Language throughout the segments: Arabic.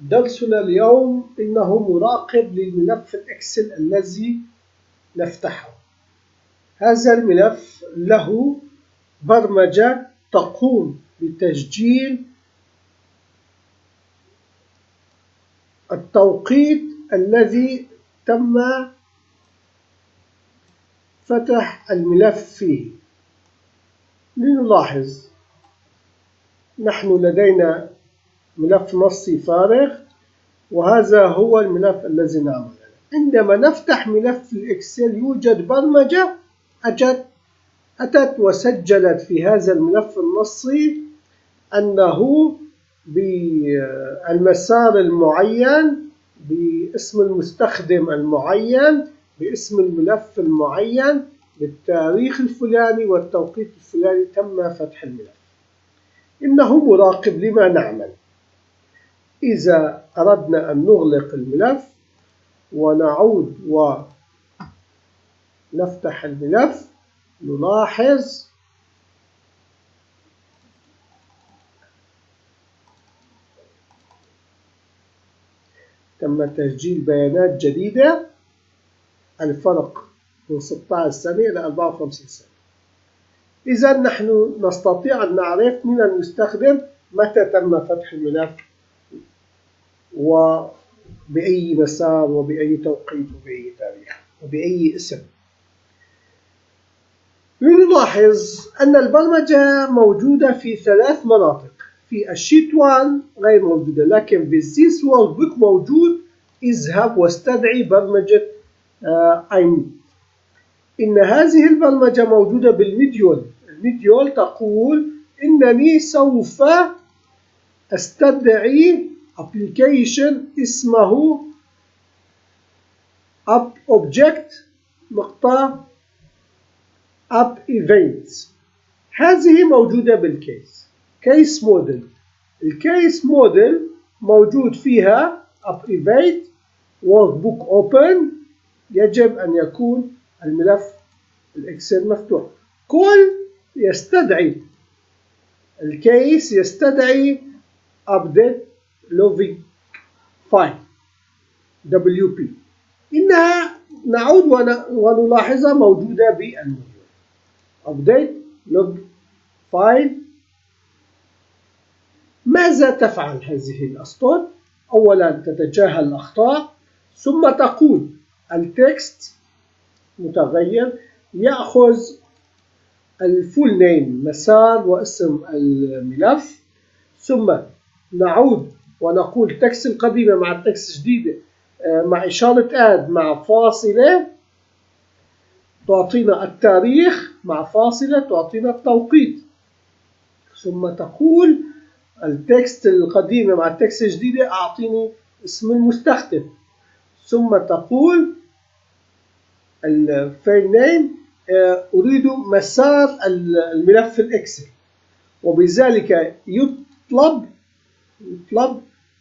درسنا اليوم إنه مراقب للملف الإكسل الذي نفتحه. هذا الملف له برمجة تقوم بتسجيل التوقيت الذي تم فتح الملف فيه. لنلاحظ، نحن لدينا ملف نصي فارغ، وهذا هو الملف الذي نعمله. عندما نفتح ملف الإكسل يوجد برمجة أتت وسجلت في هذا الملف النصي أنه بالمسار المعين، باسم المستخدم المعين، باسم الملف المعين، بالتاريخ الفلاني والتوقيت الفلاني تم فتح الملف. إنه مراقب لما نعمل. إذا أردنا أن نغلق الملف ونعود ونفتح الملف، نلاحظ تم تسجيل بيانات جديدة. الفرق من 16 سنة إلى 54 سنة. إذا نحن نستطيع أن نعرف من المستخدم متى تم فتح الملف وبأي مسار وبأي توقيت وبأي تاريخ وبأي اسم. نلاحظ أن البرمجة موجودة في 3 مناطق. في الشيت 1 غير موجودة، لكن في this workbook موجود. اذهب واستدعي برمجة IME. إن هذه البرمجة موجودة بالميديول. الميديول تقول إنني سوف أستدعي application اسمه app events. هذه موجودة بالكيس كيس موديل. الكيس موديل موجود فيها app event workbook open. يجب أن يكون الملف الإكسل مفتوح. كل يستدعي الكيس يستدعي update logging file WP. إنها نعود ونلاحظها موجودة بالموديول update log file. ماذا تفعل هذه الأسطر؟ أولا تتجاهل الأخطاء، ثم تقول التكست متغير يأخذ الفول نيم مسار واسم الملف، ثم نعود ونقول تكست القديمة مع التكست الجديدة مع إشارة آد مع فاصلة تعطينا التاريخ مع فاصلة تعطينا التوقيت، ثم تقول التكست القديمة مع التكست الجديدة أعطيني اسم المستخدم، ثم تقول الفايل نيم أريد مسار الملف الإكسل، وبذلك يطلب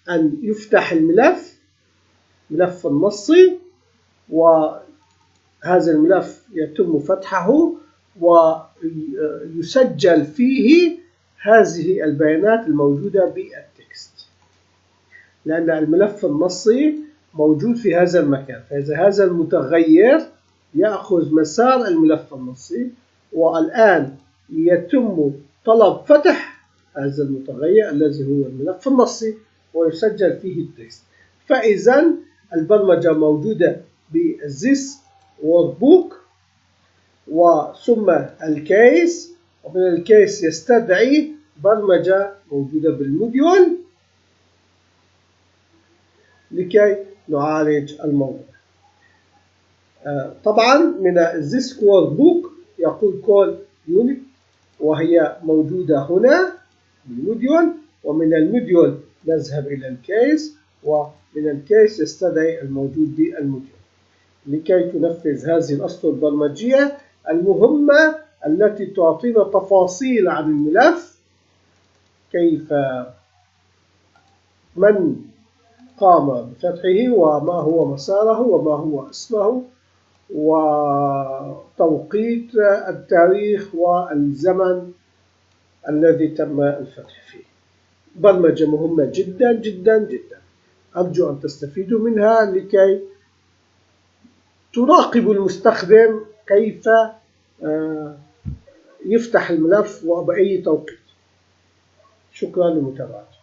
أن يفتح الملف النصي، وهذا الملف يتم فتحه ويسجل فيه هذه البيانات الموجودة بالتكست، لأن الملف النصي موجود في هذا المكان. فإذا هذا المتغير يأخذ مسار الملف النصي، والآن يتم طلب فتح هذا المتغير الذي هو الملف النصي ويسجل فيه التكست. فإذا البرمجة موجودة بالزيس workbook، وثم الكيس، ومن الكيس يستدعي برمجة موجودة بالموديول لكي نعالج الموضوع. طبعا من this workbook يقول call unit، وهي موجودة هنا بالموديول، ومن الموديول نذهب إلى الكيس، ومن الكيس يستدعي الموجود بالموديول لكي تنفذ هذه الأسطر البرمجية المهمة التي تعطينا تفاصيل عن الملف، كيف من قام بفتحه وما هو مساره وما هو اسمه وتوقيت التاريخ والزمن الذي تم الفتح فيه. برمجة مهمة جدا جدا جدا. أرجو أن تستفيدوا منها لكي تراقبوا المستخدم كيف يفتح الملف وبأي توقيت. شكرا لمتابعتكم.